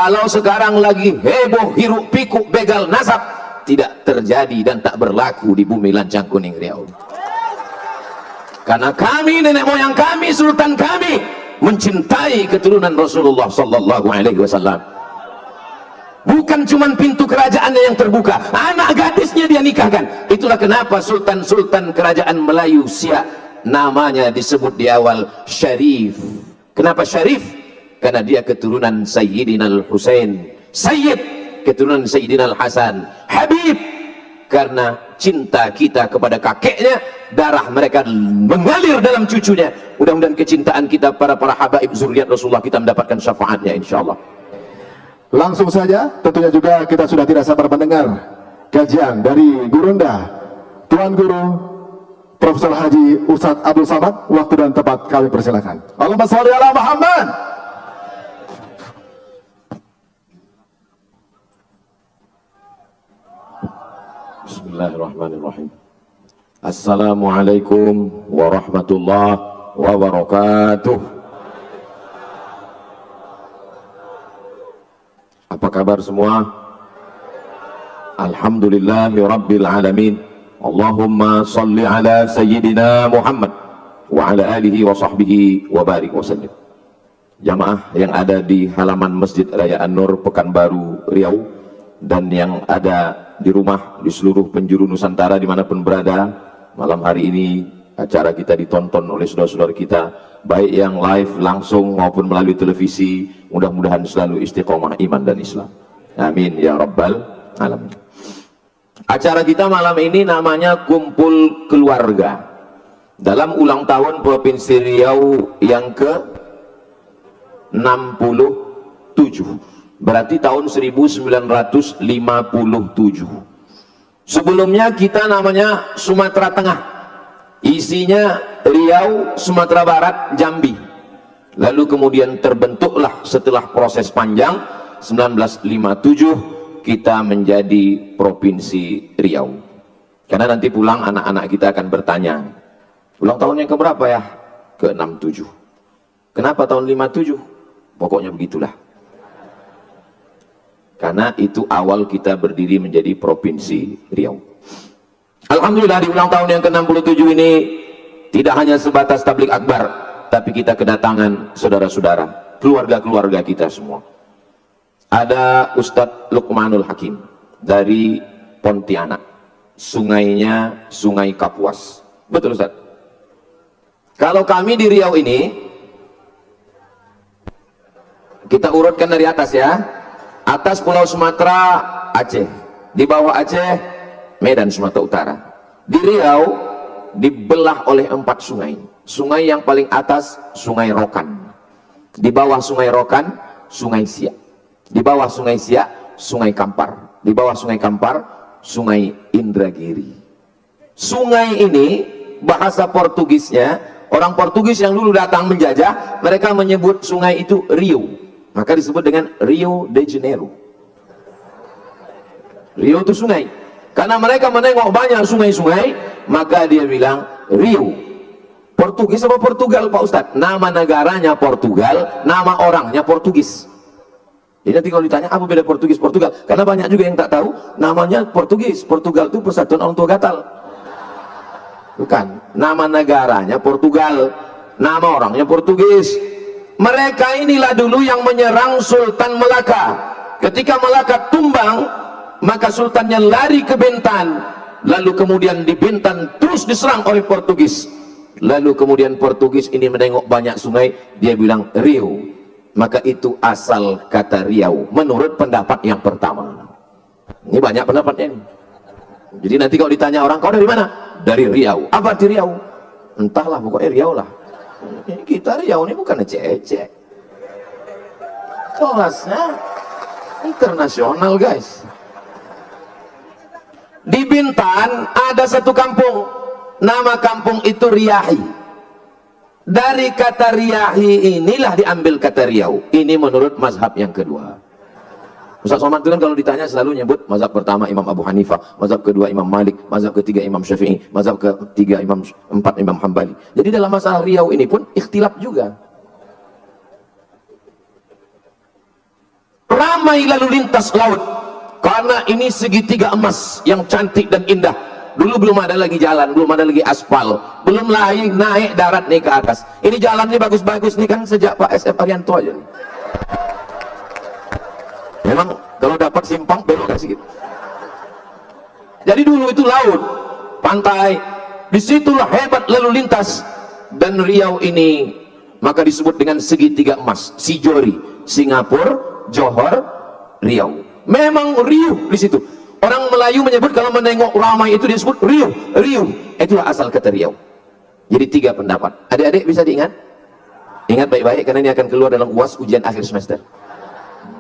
Kalau sekarang lagi heboh hiruk pikuk begal nasab, tidak terjadi dan tak berlaku di bumi Lancang Kuning Riau. Karena kami, nenek moyang kami, sultan kami mencintai keturunan Rasulullah sallallahu alaihi wasallam. Bukan cuma pintu kerajaannya yang terbuka, anak gadisnya dia nikahkan. Itulah kenapa sultan-sultan kerajaan Melayu Siak namanya disebut di awal Syarif. Kenapa Syarif? Karena dia keturunan Sayyidina Al-Husain. Sayyid, keturunan Sayyidina Al-Hasan. Habib, karena cinta kita kepada kakeknya, darah mereka mengalir dalam cucunya. Mudah-mudahan kecintaan kita para habaib zuriat Rasulullah, kita mendapatkan syafaatnya insyaallah. Langsung saja, tentunya juga kita sudah tidak sabar mendengar kajian dari Gurunda, Tuan Guru Profesor Haji Ustadz Abdul Samad. Waktu dan tempat kami persilakan. Allahumma sholli ala Muhammad. Bismillahirrahmanirrahim. Assalamualaikum warahmatullahi wabarakatuh. Apa kabar semua? Alhamdulillahi Rabbil Alamin. Allahumma salli ala Sayyidina Muhammad wa ala alihi wa sahbihi wa barik wa sallim. Jamaah yang ada di halaman Masjid Raya An-Nur Pekanbaru Riau, dan yang ada di rumah di seluruh penjuru Nusantara dimanapun berada, malam hari ini acara kita ditonton oleh saudara-saudara kita, baik yang live langsung maupun melalui televisi. Mudah-mudahan selalu istiqomah iman dan Islam, amin ya rabbal alamin. Acara kita malam ini namanya Kumpul Keluarga dalam ulang tahun Provinsi Riau yang ke 67, berarti tahun 1957. Sebelumnya kita namanya Sumatera Tengah, isinya Riau, Sumatera Barat, Jambi. Lalu kemudian terbentuklah setelah proses panjang 1957 kita menjadi Provinsi Riau. Karena nanti pulang anak-anak kita akan bertanya, ulang tahun yang keberapa ya? Ke-67. Kenapa tahun 57? Pokoknya begitulah. Karena itu awal kita berdiri menjadi Provinsi Riau. Alhamdulillah di ulang tahun yang ke-67 ini tidak hanya sebatas tablik akbar, tapi kita kedatangan saudara-saudara, keluarga-keluarga kita semua. Ada Ustadz Luqmanul Hakim dari Pontianak, sungainya Sungai Kapuas. Betul Ustadz? Kalau kami di Riau ini, kita urutkan dari atas ya. Atas Pulau Sumatera, Aceh. Di bawah Aceh, Medan Sumatera Utara. Di Riau dibelah oleh 4 sungai. Sungai yang paling atas Sungai Rokan, di bawah Sungai Rokan Sungai Siak, di bawah Sungai Siak Sungai Kampar, di bawah Sungai Kampar Sungai Indragiri. Sungai ini bahasa Portugisnya, orang Portugis yang dulu datang menjajah, mereka menyebut sungai itu Rio, maka disebut dengan Rio de Janeiro. Rio itu sungai, karena mereka menengok banyak sungai-sungai, maka dia bilang Rio. Portugis apa Portugal Pak Ustadz? Nama negaranya Portugal, nama orangnya Portugis. Jadi nanti kalau ditanya apa beda Portugis Portugal, karena banyak juga yang tak tahu namanya Portugis. Portugal itu Persatuan Orang Tua Gatal. Bukan, nama negaranya Portugal, nama orangnya Portugis. Mereka inilah dulu yang menyerang Sultan Melaka. Ketika Melaka tumbang, maka sultannya lari ke Bintan, lalu kemudian di Bintan terus diserang oleh Portugis. Lalu kemudian Portugis ini menengok banyak sungai, dia bilang Rio, maka itu asal kata Riau menurut pendapat yang pertama. Ini banyak pendapatnya ini. Jadi nanti kalau ditanya orang, kau dari mana? Dari Riau. Apa di Riau? Entahlah, pokoknya Riau lah. Kita Riau ini bukan ecek-ecek, kelasnya internasional guys. Di Bintan ada satu kampung, nama kampung itu Riyahi. Dari kata Riyahi inilah diambil kata Riau. Ini menurut mazhab yang kedua. Ustaz Somad itu kan kalau ditanya selalu nyebut mazhab pertama Imam Abu Hanifah, mazhab kedua Imam Malik, mazhab ketiga Imam Syafi'i, mazhab ketiga empat Imam Hambali. Jadi dalam masalah Riau ini pun ikhtilaf juga. ramai lalu lintas laut, karena ini segitiga emas yang cantik dan indah. Dulu belum ada lagi jalan, belum ada lagi aspal, belum lagi naik darat nih ke atas. Ini jalannya bagus-bagus nih kan sejak Pak SF Arianto aja nih. Memang kalau dapat simpang belok sedikit. Jadi dulu itu laut, pantai, disitulah hebat lalu lintas. Dan Riau ini maka disebut dengan segitiga emas, Sijori, Singapura, Johor, Riau. Memang riuh di situ. Orang Melayu menyebut kalau menengok ramai itu disebut riuh, riuh. Itulah asal kata Riau. Jadi 3 pendapat. Adik-adik bisa diingat? Ingat baik-baik karena ini akan keluar dalam UAS ujian akhir semester.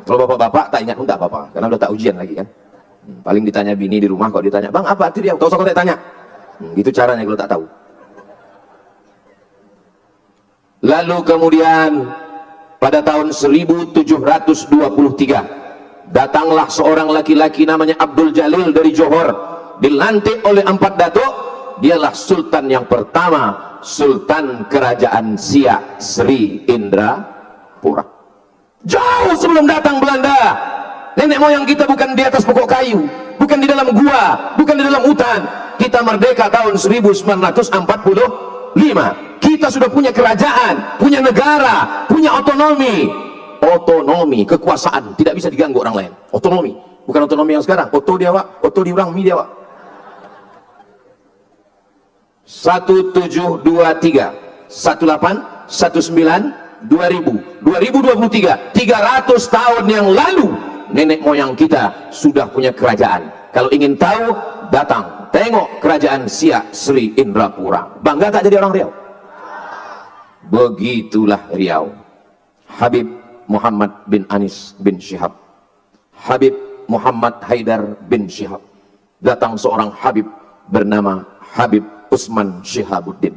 Kalau bapak-bapak tak ingat pun tak apa-apa, karena udah tak ujian lagi kan. Paling ditanya bini di rumah, kalau ditanya, "Bang, apa itu Riau?" Tak usah kau tanya. Gitu caranya kalau tak tahu. Lalu kemudian pada tahun 1723 datanglah seorang laki-laki namanya Abdul Jalil dari Johor, dilantik oleh 4 datuk. Dialah sultan yang pertama, Sultan Kerajaan Siak Sri Indrapura. Jauh sebelum datang Belanda, nenek moyang kita bukan di atas pokok kayu, bukan di dalam gua, bukan di dalam hutan. Kita merdeka tahun 1945. Kita sudah punya kerajaan, punya negara, punya otonomi. Otonomi, kekuasaan, tidak bisa diganggu orang lain. Otonomi, bukan otonomi yang sekarang. Oto dia wak, oto di orang, mi dia wak. 1723, 18, 19, 2000, 2023, 300 tahun yang lalu nenek moyang kita sudah punya kerajaan. Kalau ingin tahu, datang, tengok kerajaan Siak Sri Indrapura. Bangga tak jadi orang Riau? Begitulah Riau. Habib Muhammad bin Anis bin Syihab, Habib Muhammad Haidar bin Syihab. Datang seorang Habib bernama Habib Usman Syihabuddin.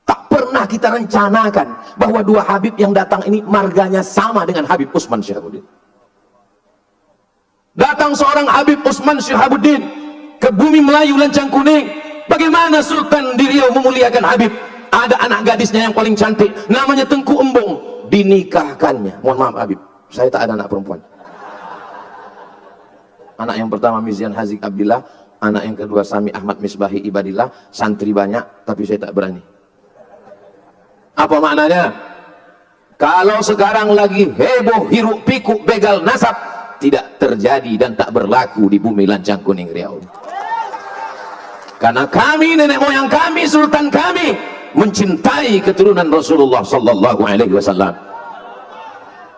Tak pernah kita rencanakan bahwa 2 Habib yang datang ini marganya sama dengan Habib Usman Syihabuddin. Datang seorang Habib Usman Syihabuddin ke bumi Melayu Lancang Kuning. Bagaimana Sultan di Riau memuliakan Habib? Ada anak gadisnya yang paling cantik, namanya Tengku Embong, dinikahkannya. Mohon maaf Habib, saya tak ada anak perempuan. Anak yang pertama Mizian Hazik Abdillah, anak yang kedua Sami Ahmad Misbahi Ibadillah. Santri banyak, tapi saya tak berani. Apa maknanya? Kalau sekarang lagi heboh hiruk pikuk begal nasab, tidak terjadi dan tak berlaku di bumi Lancang Kuning Riau. Karena kami, nenek moyang kami, sultan kami mencintai keturunan Rasulullah sallallahu alaihi wasallam.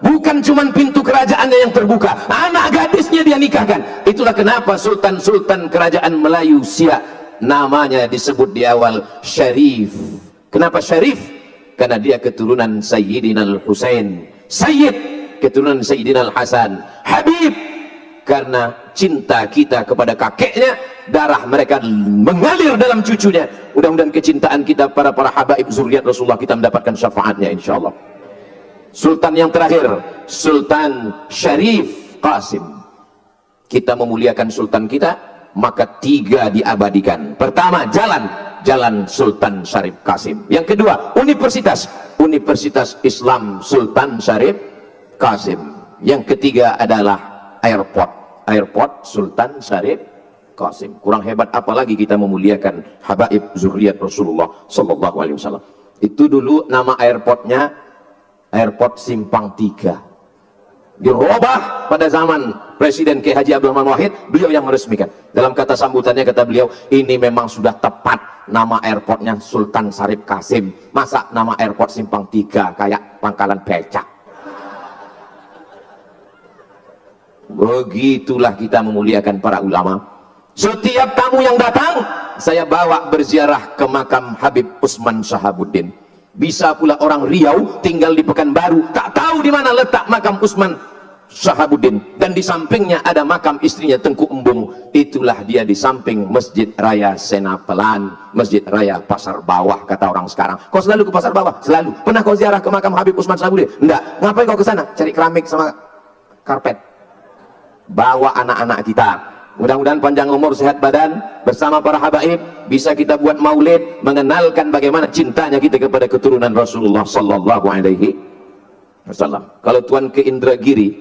Bukan cuman pintu kerajaannya yang terbuka, anak gadisnya dia nikahkan. Itulah kenapa sultan-sultan kerajaan Melayu Siak namanya disebut di awal Syarif. Kenapa Syarif? Karena dia keturunan Sayyidina Al-Husain. Sayyid, keturunan Sayyidina Al-Hasan. Habib, karena cinta kita kepada kakeknya, darah mereka mengalir dalam cucunya. Mudah-mudahan kecintaan kita para habaib zuriat Rasulullah, kita mendapatkan syafaatnya insyaallah. Sultan yang terakhir, Sultan Syarif Qasim. Kita memuliakan sultan kita, maka 3 diabadikan. Pertama, jalan Sultan Syarif Qasim. Yang kedua, Universitas Islam Sultan Syarif Qasim. Yang ketiga adalah airport Sultan Syarif Qasim. Kurang hebat apalagi kita memuliakan habaib zuriat Rasulullah sallallahu alaihi wasallam. Itu dulu nama airportnya Airport Simpang 3. Dirubah pada zaman Presiden K. Haji Abdul Rahman Wahid, beliau yang meresmikan. Dalam kata sambutannya kata beliau, ini memang sudah tepat nama airportnya Sultan Syarif Qasim. Masa nama airport Simpang 3 kayak pangkalan becak? Begitulah kita memuliakan para ulama. Setiap tamu yang datang, saya bawa berziarah ke makam Habib Usman Syihabuddin. Bisa pula orang Riau tinggal di Pekanbaru, tak tahu di mana letak makam Usman Syihabuddin, dan di sampingnya ada makam istrinya Tengku Embong. Itulah dia di samping Masjid Raya Senapelan, Masjid Raya Pasar Bawah kata orang sekarang. Kau selalu ke Pasar Bawah? Selalu. Pernah kau ziarah ke makam Habib Usman Syihabuddin? Enggak. Ngapain kau ke sana? Cari keramik sama karpet. Bawa anak-anak kita. Mudah-mudahan panjang umur, sehat badan, bersama para habaib bisa kita buat maulid, mengenalkan bagaimana cintanya kita kepada keturunan Rasulullah sallallahu alaihi wasallam. Kalau tuan ke Indragiri,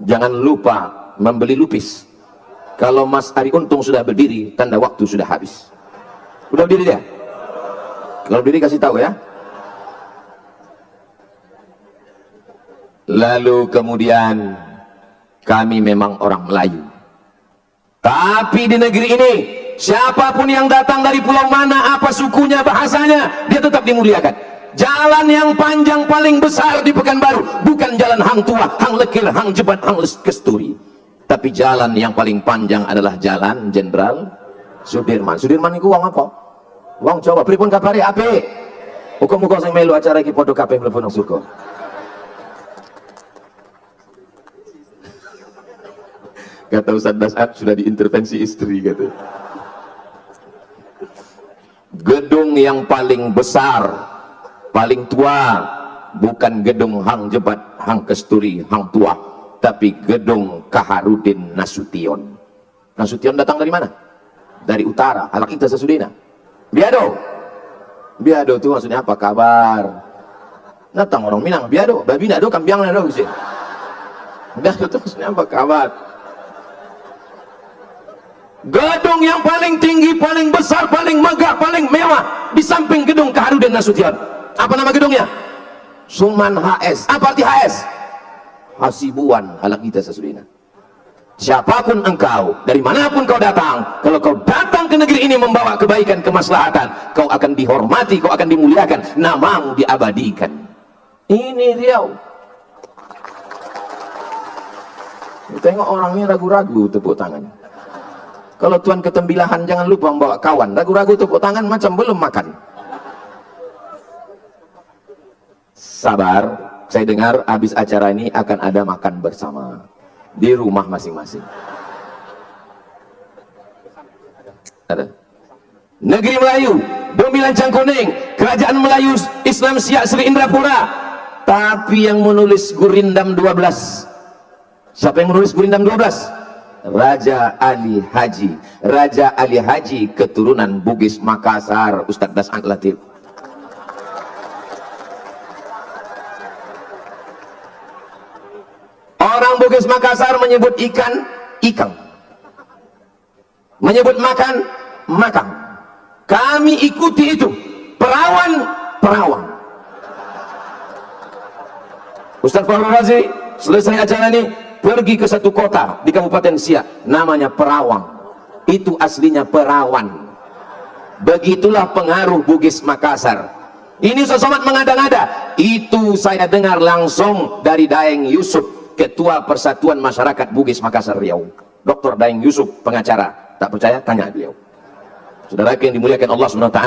Jangan lupa membeli lupis. Kalau Mas Ari Untung sudah berdiri, tanda waktu sudah habis. Udah berdiri dia? Kalau berdiri kasih tahu ya. Lalu kemudian kami memang orang Melayu, tapi di negeri ini siapapun yang datang dari pulau mana, apa sukunya, bahasanya, dia tetap dimuliakan. Jalan yang panjang paling besar di Pekanbaru bukan jalan Hang Tua, Hang Lekir, Hang Jebat, Hang Kesturi, tapi jalan yang paling panjang adalah jalan Jenderal Sudirman. Sudirman itu uang apa? Uang coba pripun kapari ape? Muka-muka sing melu acara iki padha kabeh mlebu nang surga. Kata Ustaz Dasat sudah diintervensi istri gitu. Gedung yang paling besar, paling tua bukan gedung Hang Jebat, Hang Kesturi, Hang Tua, tapi gedung Kaharudin Nasution. Nasution datang dari mana? Dari utara, anak kita sesudina. Biado. Biado itu maksudnya apa? Kabar. Datang orang Minang, biado, babi nado, kambiang nado sih. Biado itu maksudnya apa? Kabar. Gedung yang paling tinggi, paling besar, paling megah, paling mewah di samping gedung Kaharudin Nasution. Apa nama gedungnya? Suman HS. Apa arti HS? Hasibuan ala kita sesudina. Siapapun engkau, dari manapun kau datang, kalau kau datang ke negeri ini membawa kebaikan, kemaslahatan, kau akan dihormati, kau akan dimuliakan, namamu diabadikan. Ini Riau. Tengok orangnya ragu-ragu tepuk tangan. Kalau tuan ketembilahan jangan lupa membawa kawan. Ragu-ragu tepuk tangan macam belum makan. Sabar, saya dengar habis acara ini akan ada makan bersama di rumah masing-masing. Ada. Negeri Melayu, Bumi Lancang Kuning, Kerajaan Melayu Islam Siak Sri Indrapura. Tapi yang menulis Gurindam 12. Siapa yang menulis Gurindam 12? Raja Ali Haji. Raja Ali Haji keturunan Bugis Makassar, Ustadz Dasat Latif. Orang Bugis Makassar menyebut ikan, ikang. Menyebut makan, makang. Kami ikuti itu. Perawan, perawang. Ustadz Fahru Razi selesai acara ini pergi ke satu kota di Kabupaten Siak, namanya Perawang. Itu aslinya perawan. Begitulah pengaruh Bugis Makassar. Ini Sosomat mengada-ngada. Itu saya dengar langsung dari Daeng Yusuf, Ketua Persatuan Masyarakat Bugis Makassar Riau. Dr. Daeng Yusuf, pengacara. Tak percaya? Tanya beliau. Saudara yang dimuliakan Allah SWT,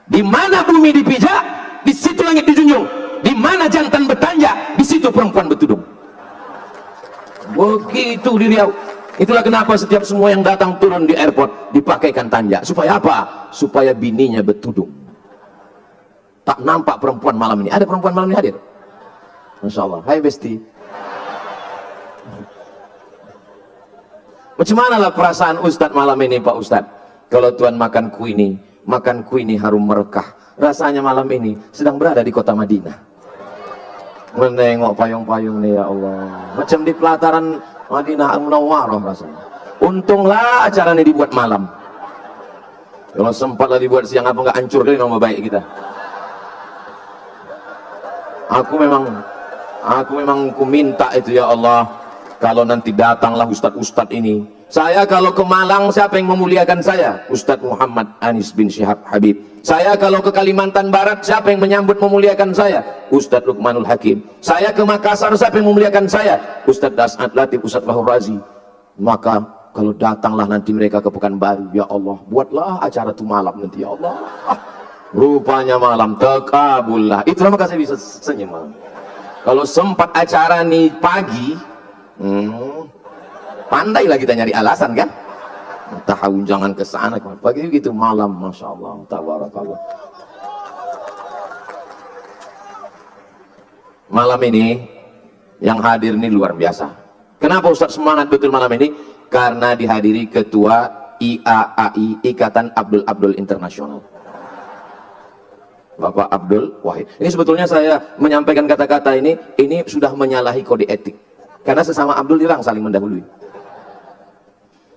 di mana bumi dipijak, di situ langit dijunjung. Di mana jantan bertanja, di situ perempuan bertudung. Begitu di Riau. Itulah kenapa setiap semua yang datang turun di airport dipakaikan tanja. Supaya apa? Supaya bininya bertudung. Tak nampak perempuan malam ini. Ada perempuan malam ini hadir? Masya Allah. Hai Besti. Macam manalah perasaan Ustadz malam ini Pak Ustadz? Kalau Tuhan makan kue ini harum merekah. Rasanya malam ini sedang berada di kota Madinah. Menengok payung-payung nih ya Allah, macam di pelataran Madinah Al-Munawwarah rasanya. Untunglah acara ini dibuat malam. Kalau sempatlah dibuat siang, apa nggak hancur kali nama baik kita. Aku memang ku minta itu ya Allah, kalau nanti datanglah ustadz-ustadz ini. Saya kalau ke Malang, siapa yang memuliakan saya? Ustadz Muhammad Anis bin Syihab Habib. Saya kalau ke Kalimantan Barat, siapa yang menyambut memuliakan saya? Ustadz Luqmanul Hakim. Saya ke Makassar, siapa yang memuliakan saya? Ustadz Dasat Latif, Ustadz Fahru Razi. Maka kalau datanglah nanti mereka ke Pekanbaru, ya Allah, buatlah acara itu malam nanti ya Allah. Rupanya malam tekabullah. Itulah maka saya bisa senyum malam. Kalau sempat acara nih pagi, pandailah kita nyari alasan kan. Tahu jangan ke sana, pagi gitu malam, masya Allah, tabarakallah. Malam ini yang hadir ini luar biasa. Kenapa Ustaz semangat betul malam ini? Karena dihadiri Ketua IAAI, Ikatan Abdul Abdul Internasional, Bapak Abdul Wahid. Ini sebetulnya saya menyampaikan kata-kata ini sudah menyalahi kode etik. Karena sesama Abdul dirang saling mendahului.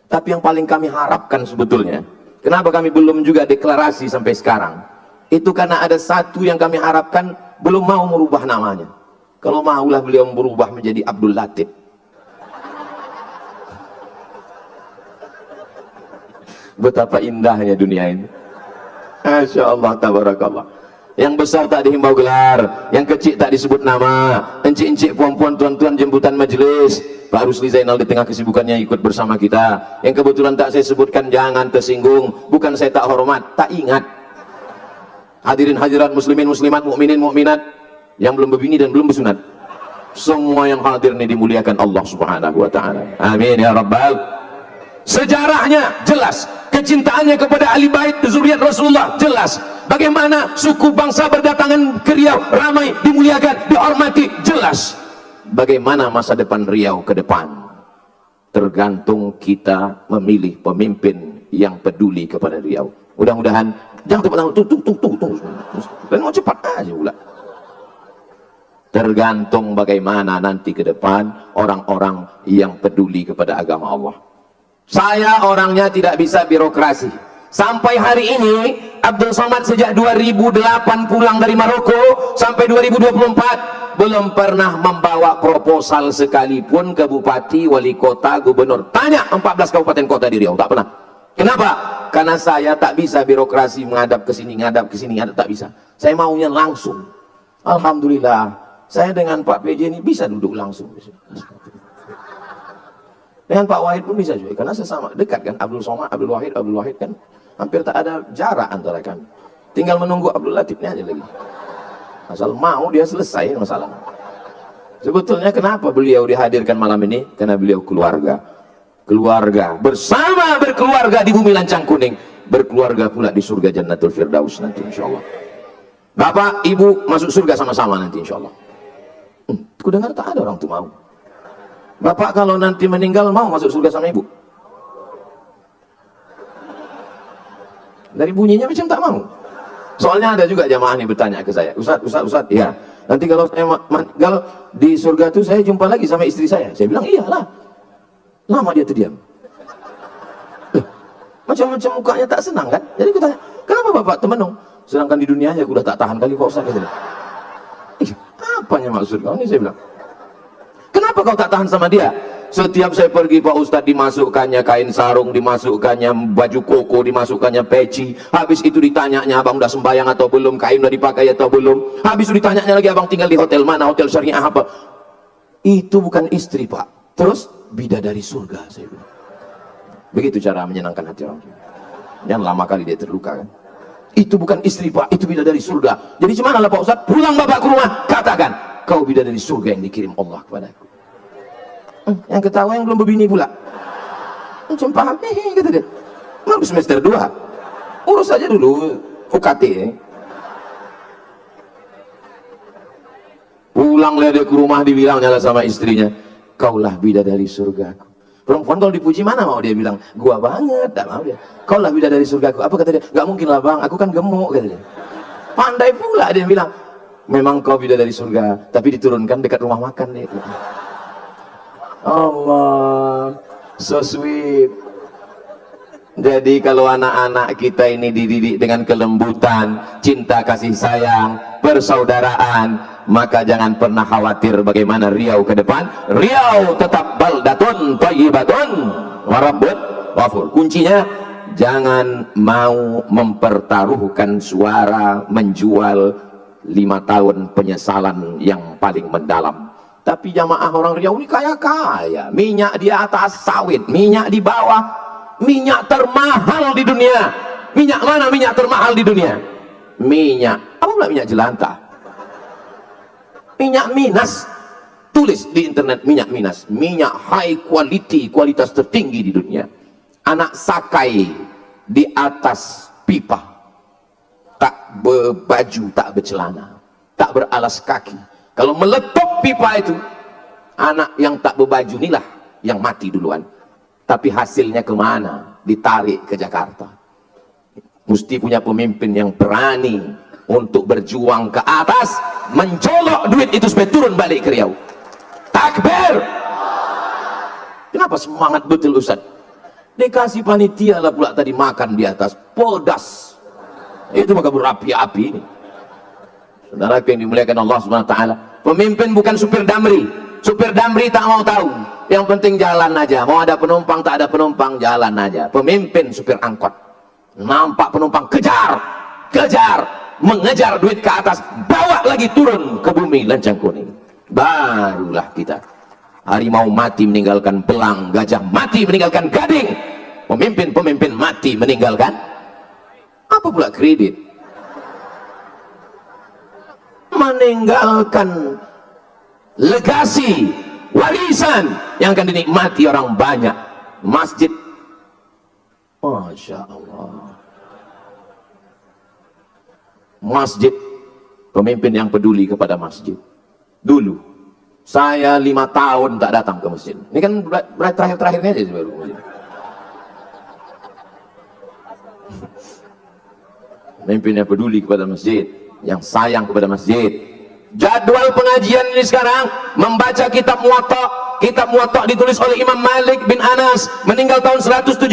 Tapi yang paling kami harapkan sebetulnya, kenapa kami belum juga deklarasi sampai sekarang, itu karena ada satu yang kami harapkan, belum mau merubah namanya. Kalau maulah beliau berubah menjadi Abdul Latif. Betapa indahnya dunia ini. Masya Allah, tabarakallah. Yang besar tak dihimbau gelar, yang kecil tak disebut nama, encik-encik, puan-puan, tuan-tuan jemputan majelis, Pak Rusli Zainal di tengah kesibukannya ikut bersama kita. Yang kebetulan tak saya sebutkan, jangan tersinggung, bukan saya tak hormat, tak ingat. Hadirin hadirat muslimin muslimat, mukminin mukminat yang belum berbini dan belum bersunat, semua yang hadir ini dimuliakan Allah Subhanahu wa taala. Amin ya rabbal. Sejarahnya jelas, kecintaannya kepada ahli bait zuriat Rasulullah jelas. Bagaimana suku bangsa berdatangan ke Riau, ramai, dimuliakan, dihormati, jelas. Bagaimana masa depan Riau ke depan, tergantung kita memilih pemimpin yang peduli kepada Riau. Mudah-mudahan jangan cepat tunggu dan mau cepat aja pula. Tergantung bagaimana nanti ke depan orang-orang yang peduli kepada agama Allah. Saya orangnya tidak bisa birokrasi. Sampai hari ini Abdul Somad sejak 2008 pulang dari Maroko sampai 2024 belum pernah membawa proposal sekalipun ke bupati, wali kota, gubernur. Tanya 14 kabupaten kota di Riau, tak pernah. Kenapa? Karena saya tak bisa birokrasi, menghadap ke sini, tak bisa. Saya maunya langsung. Alhamdulillah, saya dengan Pak PJ ini bisa duduk langsung. Dengan Pak Wahid pun bisa juga, karena sesama dekat kan, Abdul Somad, Abdul Wahid kan hampir tak ada jarak antara kami. Tinggal menunggu Abdul Latifnya aja lagi. Asal mau dia selesai masalah. Sebetulnya kenapa beliau dihadirkan malam ini? Karena beliau keluarga. Keluarga bersama berkeluarga di bumi lancang kuning, berkeluarga pula di surga Jannatul Firdaus nanti insyaallah. Bapak, ibu masuk surga sama-sama nanti insyaallah. Ku dengar tak ada orang tuh mau. Bapak kalau nanti meninggal mau masuk surga sama ibu? Dari bunyinya macam tak mau. Soalnya ada juga jamaah nih bertanya ke saya, Ustaz, ya. Nanti kalau saya meninggal di surga tuh saya jumpa lagi sama istri saya. Saya bilang iyalah. Lama dia terdiam. Macam-macam mukanya tak senang kan? Jadi aku tanya, kenapa Bapak temenung? Sedangkan di dunia aja aku udah tak tahan kali Pak Ustaz. Apanya maksud kau ini? Saya bilang. Kenapa kau tak tahan sama dia? Setiap saya pergi Pak Ustadz dimasukkannya kain sarung, dimasukkannya baju koko, dimasukkannya peci. Habis itu ditanyanya abang udah sembahyang atau belum, kain udah dipakai atau belum. Habis itu ditanyanya lagi abang tinggal di hotel mana, hotel syariah apa. Itu bukan istri Pak. Terus bidadari surga saya bilang. Begitu cara menyenangkan hati orang. Jangan lama kali dia terluka kan. Itu bukan istri Pak, itu bidadari surga. Jadi gimana lah Pak Ustadz? Pulang Bapak ke rumah, katakan kau bidadari surga yang dikirim Allah kepadaku. Yang ketawa yang belum berbini pula. Macam paham kata dia. Baru semester 2. Urus saja dulu UKT. Pulanglah dia ke rumah, dibilangnya lah sama istrinya, kaulah bidadari surgaku. Perempuan kalau dipuji mana mau dia bilang, gua banget, tak mau dia. Kaulah bidadari surgaku. Apa kata dia? Gak mungkin lah bang, aku kan gemuk kata dia. Pandai pula dia bilang, memang kau bidadari surga, tapi diturunkan dekat rumah makan dia. Allah, so sweet. Jadi kalau anak-anak kita ini dididik dengan kelembutan, cinta kasih sayang, persaudaraan, maka jangan pernah khawatir bagaimana Riau ke depan. Riau tetap baldatun thayyibatun wa rabbun ghafur. Kuncinya jangan mau mempertaruhkan suara, menjual 5 tahun penyesalan yang paling mendalam. Tapi jamaah orang Riau ini kaya-kaya, minyak di atas sawit, minyak di bawah, minyak termahal di dunia. Minyak mana minyak termahal di dunia? Minyak, apa pula minyak jelantah? Minyak Minas. Tulis di internet minyak Minas, minyak high quality, kualitas tertinggi di dunia. Anak sakai di atas pipa, tak berbaju, tak bercelana, tak beralas kaki. Kalau meletup pipa itu, anak yang tak berbaju inilah yang mati duluan. Tapi hasilnya kemana? Ditarik ke Jakarta. Mesti punya pemimpin yang berani untuk berjuang ke atas, mencolok duit itu supaya turun balik ke Riau. Takbir, Kenapa semangat betul Ustaz? Dikasih panitia lah pula tadi makan di atas, pedas. Itu maka berapi-api ini. Saudara yang dimuliakan Allah Subhanahu wa taala, pemimpin bukan supir damri. Supir damri tak mau tahu. Yang penting jalan aja. Mau ada penumpang tak ada penumpang, jalan aja. Pemimpin supir angkot. Nampak penumpang, kejar, kejar, mengejar duit ke atas, bawa lagi turun ke bumi lancang kuning. Barulah kita. Harimau mati meninggalkan belang, gajah mati meninggalkan gading, pemimpin-pemimpin mati meninggalkan apa pula kredit, meninggalkan legasi, warisan yang akan dinikmati orang banyak. Masjid, Masya Allah, masjid, pemimpin yang peduli kepada masjid. Dulu saya 5 tahun tak datang ke masjid. Ini kan terakhir-terakhirnya aja baru masjid. Pemimpinnya peduli kepada masjid, yang sayang kepada masjid. Jadwal pengajian ini sekarang membaca kitab Muwatta. Kitab Muwatta ditulis oleh Imam Malik bin Anas, meninggal tahun 179,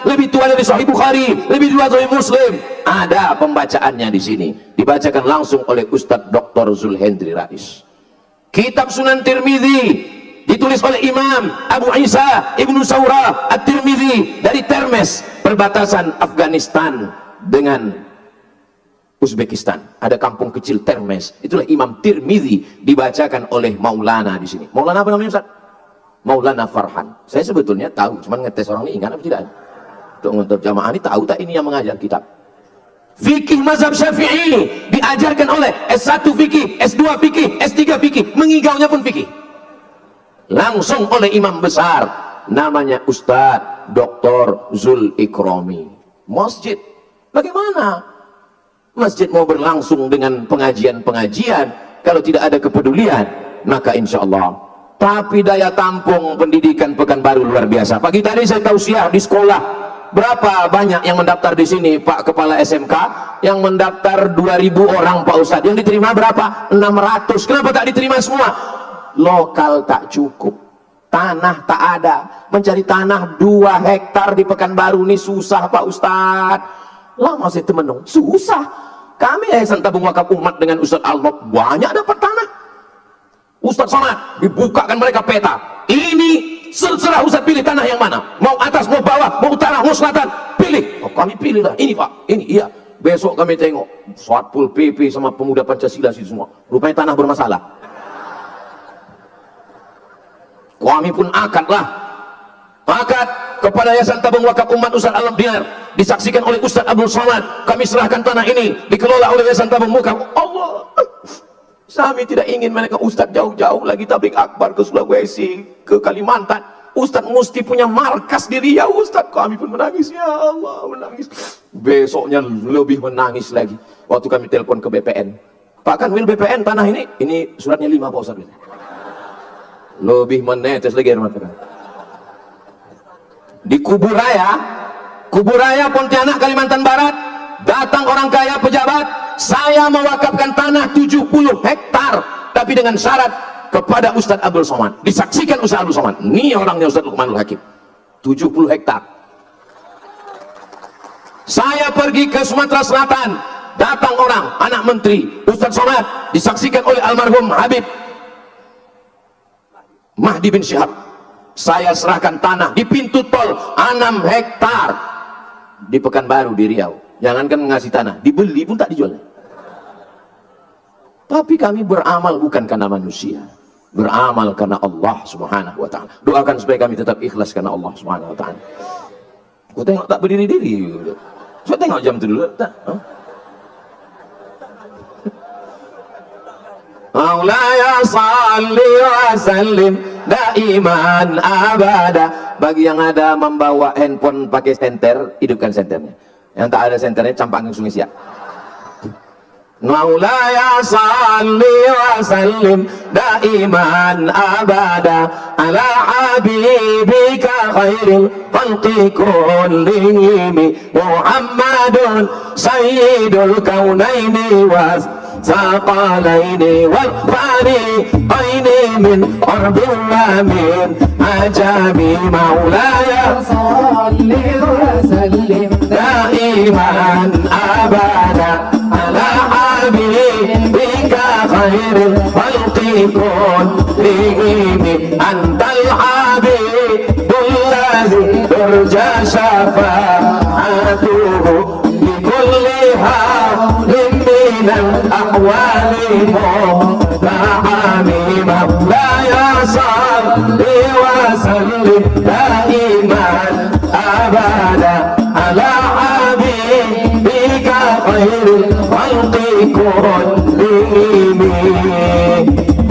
lebih tua dari Sahih Bukhari, lebih tua dari Muslim. Ada pembacaannya di sini, dibacakan langsung oleh Ustadz Dr. Zulhendri Rais. Kitab Sunan Tirmidzi ditulis oleh Imam Abu Isa Ibnu Saurah At-Tirmidzi dari Termes, perbatasan Afghanistan dengan Uzbekistan. Ada kampung kecil Termes, itulah Imam Tirmidzi, dibacakan oleh Maulana di sini. Maulana apa namanya Ustaz? Maulana Farhan. Saya sebetulnya tahu, cuman ngetes orang ini ingat apa tidak. Untuk jamaah ini tahu tak ini yang mengajar kitab. Fikih mazhab Syafi'i diajarkan oleh S1 fikih, S2 fikih, S3 fikih, mengigaunya pun fikih. Langsung oleh imam besar namanya Ustadz Dr. Zul Ikrami. Masjid, bagaimana masjid mau berlangsung dengan pengajian-pengajian kalau tidak ada kepedulian? Maka insya Allah. Tapi daya tampung pendidikan Pekanbaru luar biasa. Pagi tadi saya tausiah di sekolah. Berapa banyak yang mendaftar di sini Pak Kepala SMK? Yang mendaftar 2000 orang Pak Ustadz. Yang diterima berapa? 600. Kenapa tak diterima semua? Lokal tak cukup, tanah tak ada. Mencari tanah 2 hektar di Pekanbaru ini susah Pak Ustadz. Lama saya temenung, susah. Kami Yayasan Tabung Wakaf Umat dengan Ustadz Al-Nob banyak dapat tanah. Ustadz Somad dibukakan mereka peta. Ini serah Ustaz pilih tanah yang mana, mau atas, mau bawah, mau utara, mau selatan, pilih. Oh, kami pilih lah, ini Pak, ini iya. Besok kami tengok Satpol PP sama pemuda Pancasila situ semua, rupanya tanah bermasalah. Kami pun akad kepada Yayasan Tabung Wakaf Umat Ustaz Alam Dinar, disaksikan oleh Ustaz Abdul Somad. Kami serahkan tanah ini, dikelola oleh Yayasan Tabung Wakaf. Allah, kami tidak ingin mereka Ustadz jauh-jauh lagi tablik akbar ke Sulawesi, ke Kalimantan. Ustadz mesti punya markas di Riau. Ustadz, kami pun menangis, ya Allah, menangis. Besoknya lebih menangis lagi waktu kami telepon ke BPN. Pak Kanwil BPN, tanah ini suratnya 5 Pak Ustadz. Lebih menetes lagi air mata. Di Kuburaya Pontianak Kalimantan Barat, datang orang kaya pejabat. Saya mewakafkan tanah 70 hektar, tapi dengan syarat kepada Ustadz Abdul Somad. Disaksikan Ustadz Abdul Somad. Ini orangnya Ustadz Luqmanul Hakim. 70 hektar. Saya pergi ke Sumatera Selatan, datang orang, anak menteri, Ustadz Somad, disaksikan oleh almarhum Habib Mahdi bin Syihab. Saya serahkan tanah di pintu tol 6 hektar di Pekanbaru di Riau. Jangankan ngasih tanah, dibeli pun tak dijual. Tapi kami beramal bukan karena manusia, beramal karena Allah Subhanahu wa ta'ala. Doakan supaya kami tetap ikhlas karena Allah Subhanahu wa ta'ala. Aku tengok tak berdiri-diri. Saya tengok jam itu dulu. Maulaya salli wa sallim daiman abada. Bagi yang ada membawa handphone pakai senter, hidupkan senternya. Yang tak ada senternya, campakkan Sungai Siak. Maulaya salli wa sallim daiman abada ala habibika khairil khalqi kullihim Muhammadun sayyidul kaunaini was saqalaini wal fariqaini من قرب ومن عجب مولاي صل وسلم دائما أبدا على حبيبك خير الخلق كلهم أنت الحبيب الذي ترجى شفاعته بكل حال من الأحوال مستحمم لا يصل وسلم دائما أبدا على حبيبك خير الخلق كلهم.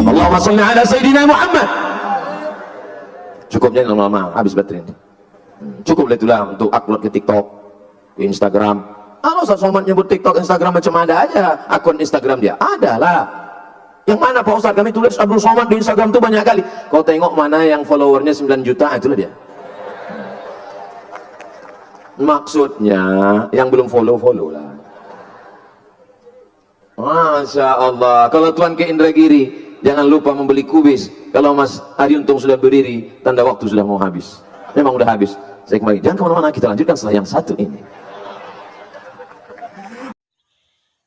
اللهم صل على سيدنا Muhammad. Cukup jangan lama-lama, habis baterai ini. Cukup itulah untuk upload ke TikTok, ke Instagram. Ustaz Somad nyebut TikTok, Instagram macam ada aja akun Instagram dia. Ada lah. Yang mana Pak Ustaz? Kami tulis Abdul Somad di Instagram tuh banyak kali. Kau tengok mana yang followernya 9 juta, itulah dia. Maksudnya yang belum follow lah. Masya Allah. Kalau Tuan ke Indragiri, jangan lupa membeli kubis. Kalau Mas Ari Untung sudah berdiri, tanda waktu sudah mau habis. Memang udah habis. Saya kembali. Jangan kemana-mana, kita lanjutkan setelah yang satu ini.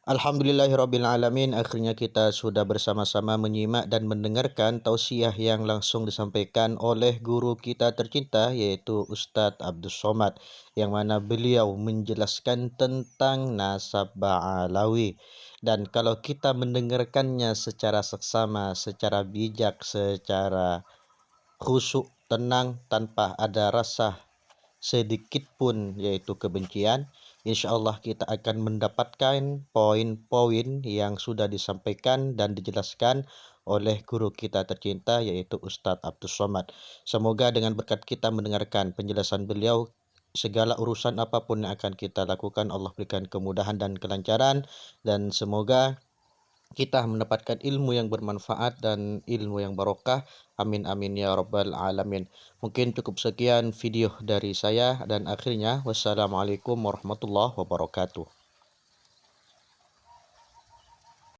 Alhamdulillahirrabbilalamin, akhirnya kita sudah bersama-sama menyimak dan mendengarkan tausiah yang langsung disampaikan oleh guru kita tercinta, yaitu Ustadz Abdul Somad, yang mana beliau menjelaskan tentang nasab Ba'alawi. Dan kalau kita mendengarkannya secara seksama, secara bijak, secara khusyuk, tenang, tanpa ada rasa sedikit pun yaitu kebencian, insya Allah kita akan mendapatkan poin-poin yang sudah disampaikan dan dijelaskan oleh guru kita tercinta, yaitu Ustadz Abdul Somad. Semoga dengan berkat kita mendengarkan penjelasan beliau, segala urusan apapun yang akan kita lakukan Allah berikan kemudahan dan kelancaran, dan semoga kita mendapatkan ilmu yang bermanfaat dan ilmu yang barokah. Amin amin ya rabbal alamin. Mungkin cukup sekian video dari saya, dan akhirnya wassalamualaikum warahmatullahi wabarakatuh.